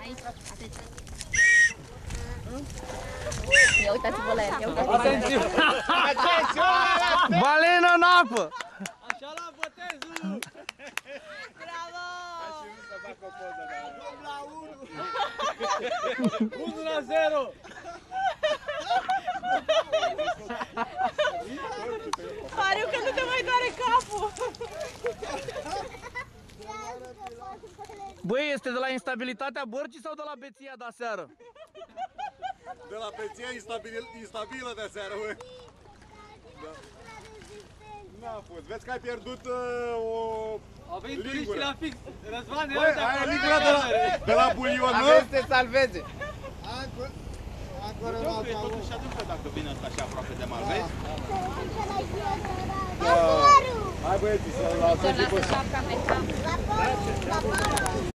Aici, atenție. Ia uitați-vă la el, ia uitați-vă la el. Balenă în apă! Așa la botezul! Bravo! Și nu să fac o poză, dar... 1-0! Mariu, că nu te mai doare capul! Băi, este de la instabilitatea bărcii sau de la beția de aseară? De la peția instabilă de seară, băi. Da. N-a fost. Vezi că ai pierdut o Au venit lingură. turiștii la fix. Răzvan, Băi, aia lingura de la bulion, nu? Aveți să te salveze! Joc, e totuși adâncă dacă vine asta așa aproape de mal, vezi? Da. Hai băieții, să-l lasă și Lasă șapca pe cap.